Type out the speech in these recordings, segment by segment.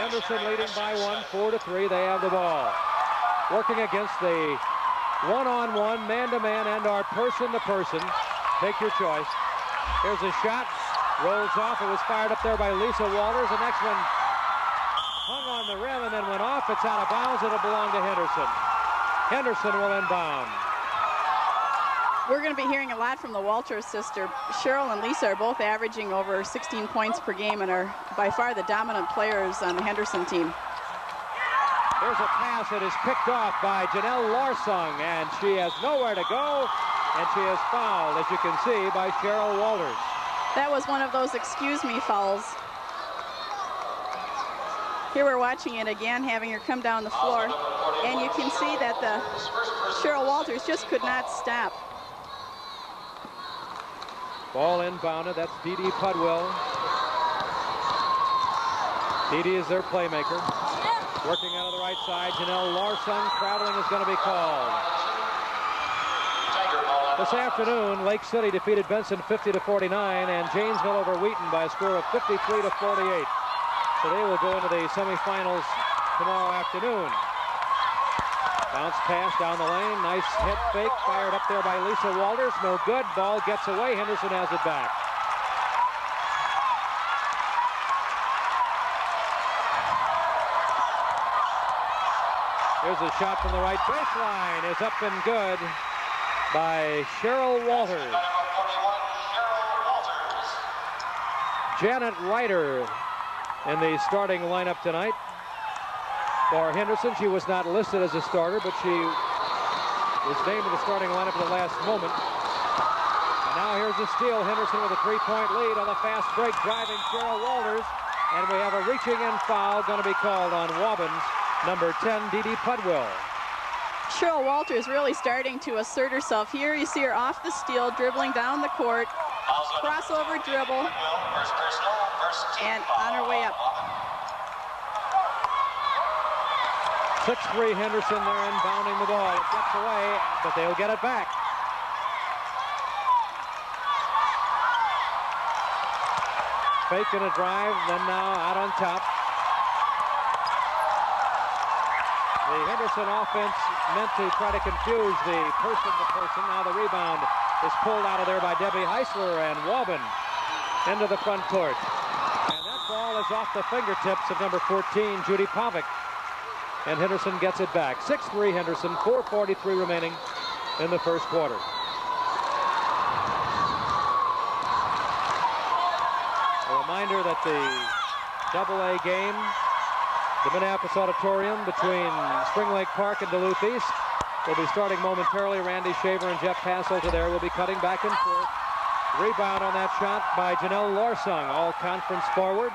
Henderson leading by 1, 4-3. They have the ball. Working against the one-on-one, man-to-man, and our person-to-person. Take your choice. Here's a shot. Rolls off. It was fired up there by Lisa Walters. The next one hung on the rim and then went off. It's out of bounds. It'll belong to Henderson. Henderson will inbound. We're going to be hearing a lot from the Walters sister. Cheryl and Lisa are both averaging over 16 points per game and are by far the dominant players on the Henderson team. There's a pass that is picked off by Janelle Larsung, and she has nowhere to go, and she is fouled, as you can see, by Cheryl Walters. That was one of those excuse me fouls. Here we're watching it again, having her come down the floor, and you can see that the Cheryl Walters just could not stop. Ball inbounded. That's Dee Dee Pudwell. Dee Dee is their playmaker. Working out of the right side, Janelle Larsung. Traveling is going to be called. This afternoon, Lake City defeated Benson 50-49, and Janesville over Wheaton by a score of 53-48. So they will go into the semifinals tomorrow afternoon. Bounce pass down the lane. Nice head fake. Fired up there by Lisa Walters. No good. Ball gets away. Henderson has it back. Here's a shot from the right baseline. Is up and good by Cheryl Walters. Janet Ryder in the starting lineup tonight for Henderson. She was not listed as a starter, but she was named in the starting lineup at the last moment. And now here's a steal. Henderson with a three-point lead on the fast break, driving Cheryl Walters. And we have a reaching in foul going to be called on Waubun's number 10, Dee Dee Pudwell. Cheryl Walters really starting to assert herself here. You see her off the steal, dribbling down the court, crossover dribble, and on her way up. 6-3 Henderson there inbounding the ball. It gets away, but they'll get it back. Faking a drive, then now out on top. The Henderson offense meant to try to confuse the person-to-person. Now the rebound is pulled out of there by Debbie Heisler, and Waubun into the front court. And that ball is off the fingertips of number 14, Judy Pavic. And Henderson gets it back. 6-3 Henderson, 4:43 remaining in the first quarter. A reminder that the AA game, the Minneapolis Auditorium between Spring Lake Park and Duluth East, will be starting momentarily. Randy Shaver and Jeff Passolter there will be cutting back and forth. Rebound on that shot by Janelle Larsung, all conference forward.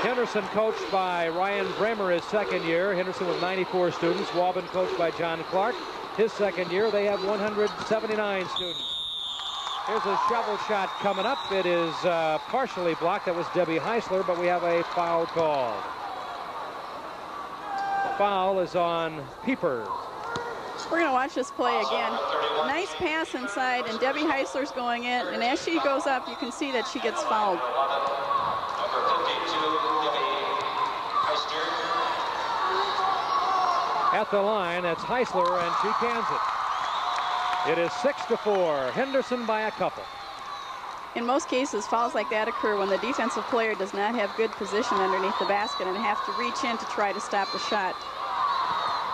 Henderson coached by Ryan Bremer his second year. Henderson with 94 students. Waubun coached by John Clark. His second year, they have 179 students. Here's a shovel shot coming up. It is partially blocked. That was Debbie Heisler, but we have a foul called. The foul is on Pieper. We're going to watch this play again. Nice pass inside, and Debbie Heisler's going in, and as she goes up, you can see that she gets fouled. At the line, that's Heisler, and she cans it. It is 6-4, Henderson by a couple. In most cases, fouls like that occur when the defensive player does not have good position underneath the basket and have to reach in to try to stop the shot.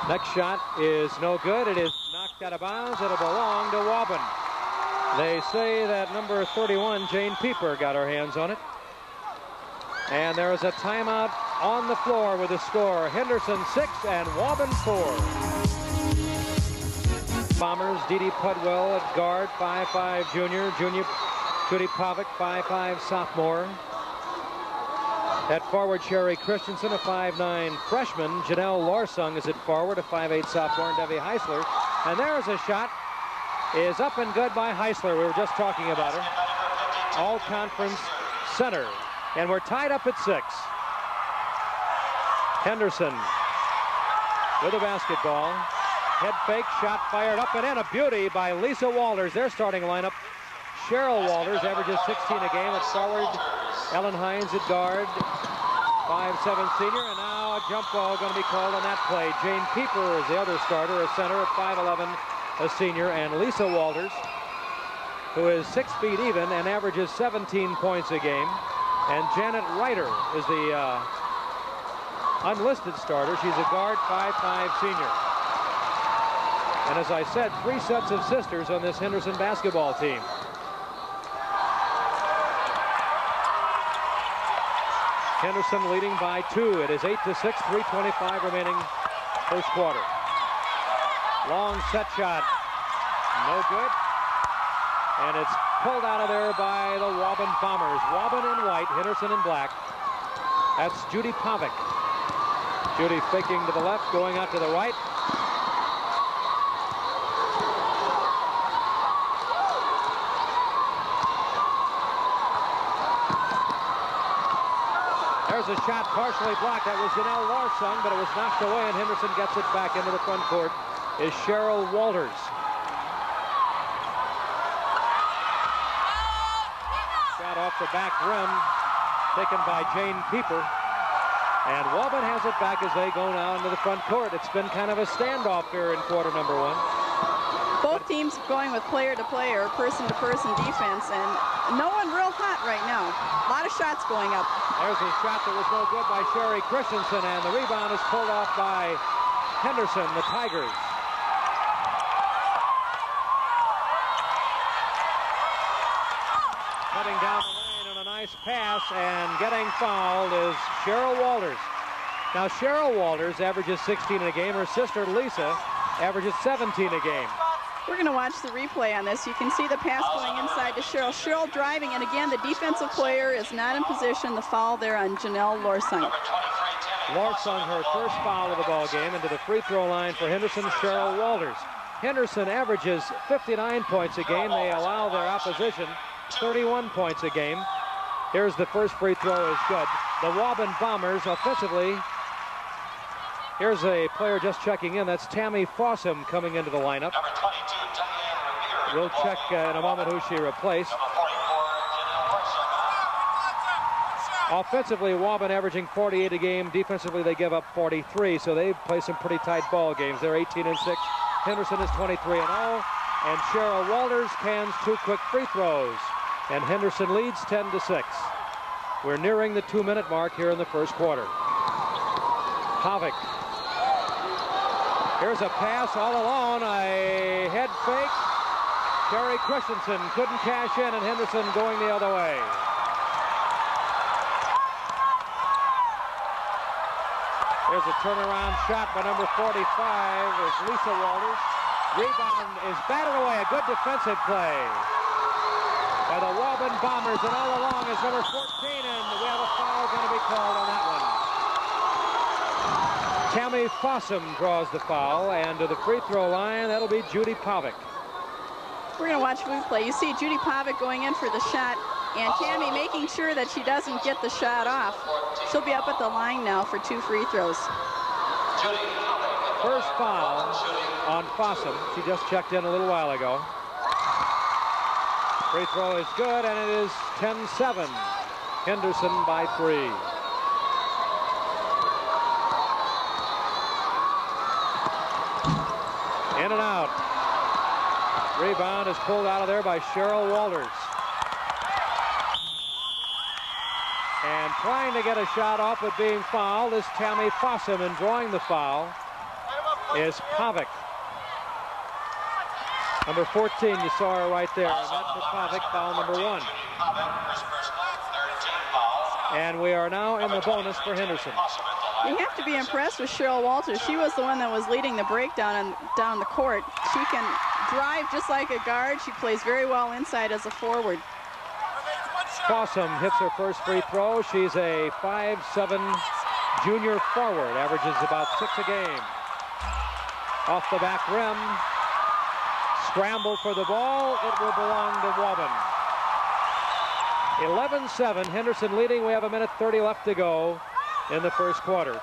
Next shot is no good. It is knocked out of bounds. It'll belong to Waubun. They say that number 31, Jane Pieper, got her hands on it. And there is a timeout on the floor with the score. Henderson 6 and Waubun 4. Bombers, Dee Dee Pudwell at guard, 5'5" junior. Judy Pavic, 5'5" sophomore. At forward, Sherry Christensen, a 5'9" freshman. Janelle Larsung is at forward, a 5'8" sophomore, and Debbie Heisler. And there's a shot. Is up and good by Heisler. We were just talking about her. All-conference center. And we're tied up at 6. Henderson with a basketball. Head fake, shot fired up and in. A beauty by Lisa Walters. Their starting lineup. Cheryl Walters averages 16 a game at forward. Ellen Hines at guard, 5'7" senior, and now a jump ball going to be called on that play. Jane Pieper is the other starter, a center at 5'11", a senior, and Lisa Walters, who is 6 feet even and averages 17 points a game. And Janet Ryder is the unlisted starter. She's a guard, 5'5" senior. And as I said, 3 sets of sisters on this Henderson basketball team. Henderson leading by 2. It is 8-6, 3:25 remaining first quarter. Long set shot, no good. And it's pulled out of there by the Waubun Bombers. Waubun in white, Henderson in black. That's Judy Pavic. Judy faking to the left, going out to the right. There's a shot partially blocked. That was Janelle Larsung, but it was knocked away, and Henderson gets it back into the front court. Is Cheryl Walters. Shot off the back rim, taken by Jane Pieper. And Waubun has it back as they go now into the front court. It's been kind of a standoff here in quarter number 1. Both teams going with player-to-player, person-to-person defense, and no one real hot right now. A lot of shots going up. There's a shot that was no good by Sherry Christensen, and the rebound is pulled off by Henderson, the Tigers. Cutting down the lane on a nice pass, and getting fouled is Cheryl Walters. Now, Cheryl Walters averages 16 a game. Her sister, Lisa, averages 17 a game. We're going to watch the replay on this. You can see the pass going inside to Cheryl. Cheryl driving, and again, the defensive player is not in position. The foul there on Janelle Larsung. Larsung, her first foul of the ball game, into the free throw line for Henderson, Cheryl Walters. Henderson averages 59 points a game. They allow their opposition 31 points a game. Here's the first free throw is good. The Waubun Bombers offensively. Here's a player just checking in. That's Tammy Fossum coming into the lineup. We'll check in a moment who she replaced. Offensively, Waubun averaging 48 a game. Defensively, they give up 43, so they play some pretty tight ball games. They're 18-6. Henderson is 23-0, and Cheryl Walters cans 2 quick free throws, and Henderson leads 10-6. We're nearing the 2-minute mark here in the first quarter. Pavic. Here's a pass all alone, a head fake. Sherry Christensen couldn't cash in, and Henderson going the other way. There's a turnaround shot by number 45 is Lisa Walters. Rebound is batted away, a good defensive play by the Waubun Bombers, and all along is number 14, and we have a foul going to be called on that one. Tammy Fossum draws the foul, and to the free throw line, that'll be Judy Pavic. We're going to watch replay. You see Judy Pavic going in for the shot, and Tammy making sure that she doesn't get the shot off. She'll be up at the line now for 2 free throws. First foul on Fossum. She just checked in a little while ago. Free throw is good, and it is 10-7. Henderson by 3. In and out. Rebound is pulled out of there by Cheryl Walters. And trying to get a shot off but being fouled is Tammy Fossum, and drawing the foul is Pavic. Number 14, you saw her right there. And that's for Pavic, foul number 1. And we are now in the bonus for Henderson. You have to be impressed with Cheryl Walters. She was the one that was leading the breakdown down the court. She can drive just like a guard. She plays very well inside as a forward. Fossum hits her first free throw. She's a 5'7" junior forward, averages about 6 a game. Off the back rim, scramble for the ball. It will belong to Waubun. 11-7, Henderson leading. We have 1:30 left to go in the first quarter.